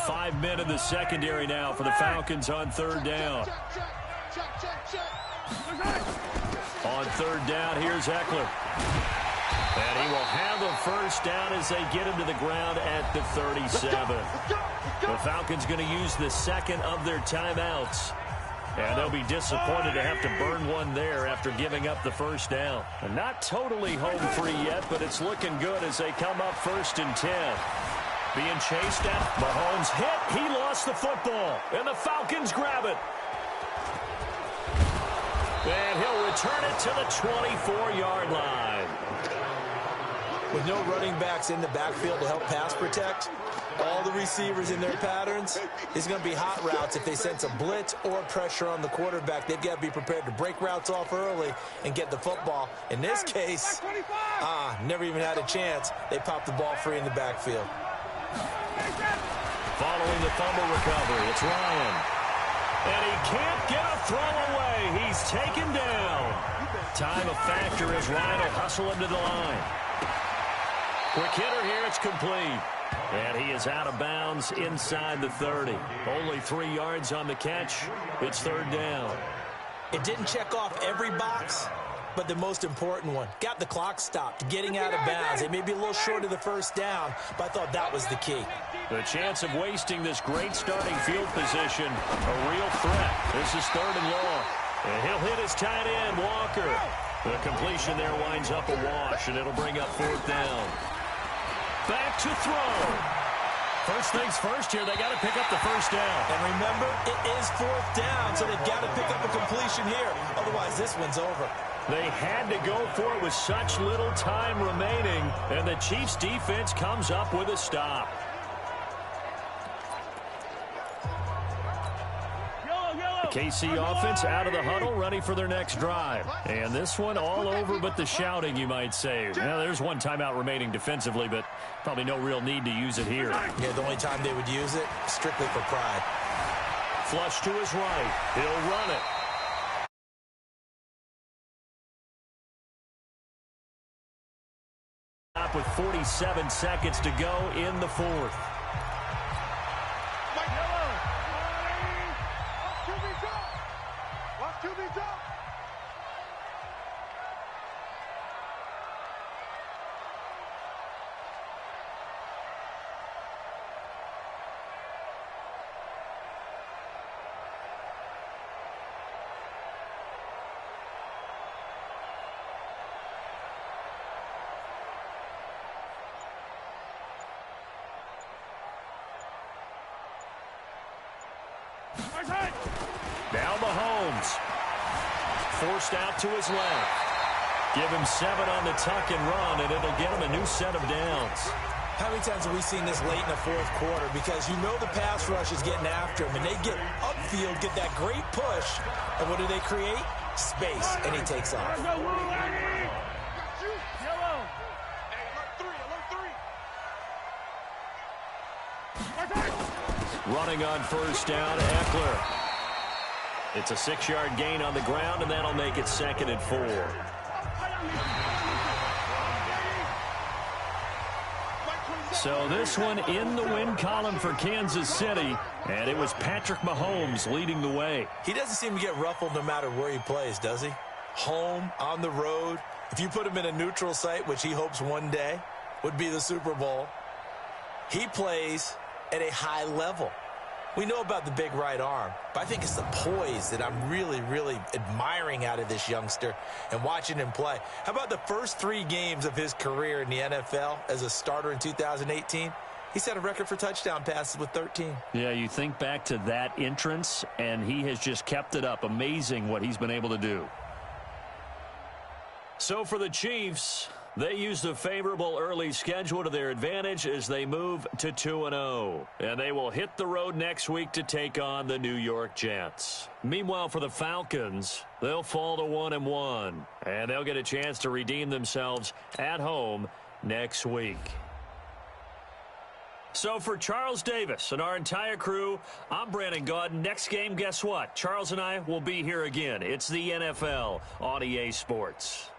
Five men in the secondary now for the Falcons on 3rd down. On 3rd down, here's Eckler. And he will have the first down as they get him to the ground at the 37. The Falcons going to use the 2nd of their timeouts. And they'll be disappointed to have to burn one there after giving up the first down. And not totally home free yet, but it's looking good as they come up 1st and 10. Being chased at. Mahomes hit. He lost the football. And the Falcons grab it. And he'll return it to the 24-yard line. With no running backs in the backfield to help pass protect, all the receivers in their patterns, it's going to be hot routes. If they sense a blitz or pressure on the quarterback, they've got to be prepared to break routes off early and get the football. In this case, never even had a chance. They popped the ball free in the backfield. Following the fumble recovery, it's Ryan. And he can't get a throw away. He's taken down. Time a factor as Ryan will hustle him to the line. Quick hitter here, it's complete. And he is out of bounds inside the 30. Only 3 yards on the catch. It's 3rd down. It didn't check off every box, but the most important one. Got the clock stopped, getting out of bounds. They may be a little short of the first down, but I thought that was the key. The chance of wasting this great starting field position, a real threat. This is 3rd and long. And he'll hit his tight end, Walker. The completion there winds up a wash, and it'll bring up 4th down. Back to throw. First things first here, they got to pick up the first down. And remember, it is 4th down, so they've got to pick up a completion here. Otherwise, this one's over. They had to go for it with such little time remaining, and the Chiefs' defense comes up with a stop. KC offense out of the huddle, ready for their next drive. And this one all over but the shouting, you might say. Now, there's 1 timeout remaining defensively, but probably no real need to use it here. Yeah, the only time they would use it, strictly for pride. Flush to his right. He'll run it. With 47 seconds to go in the 4th. Now Mahomes. Forced out to his left. Give him 7 on the tuck and run, and it'll get him a new set of downs. How many times have we seen this late in the 4th quarter? Because you know the pass rush is getting after him, and they get upfield, get that great push, and what do they create? Space, and he takes off. Running on first down, Eckler. It's a 6-yard gain on the ground, and that'll make it 2nd and 4. So this one in the win column for Kansas City, and it was Patrick Mahomes leading the way. He doesn't seem to get ruffled no matter where he plays, does he? Home, on the road, If you put him in a neutral site, which he hopes one day would be the Super Bowl, he plays at a high level. We know about the big right arm, but I think it's the poise that I'm really, really admiring out of this youngster and watching him play. How about the first 3 games of his career in the NFL as a starter in 2018? He set a record for touchdown passes with 13. Yeah, you think back to that entrance, and he has just kept it up. Amazing what he's been able to do. So for the Chiefs, they use the favorable early schedule to their advantage as they move to 2-0. And they will hit the road next week to take on the New York Jets. Meanwhile, for the Falcons, they'll fall to 1-1. And they'll get a chance to redeem themselves at home next week. So for Charles Davis and our entire crew, I'm Brandon Gaudin. Next game, guess what? Charles and I will be here again. It's the NFL on EA Sports.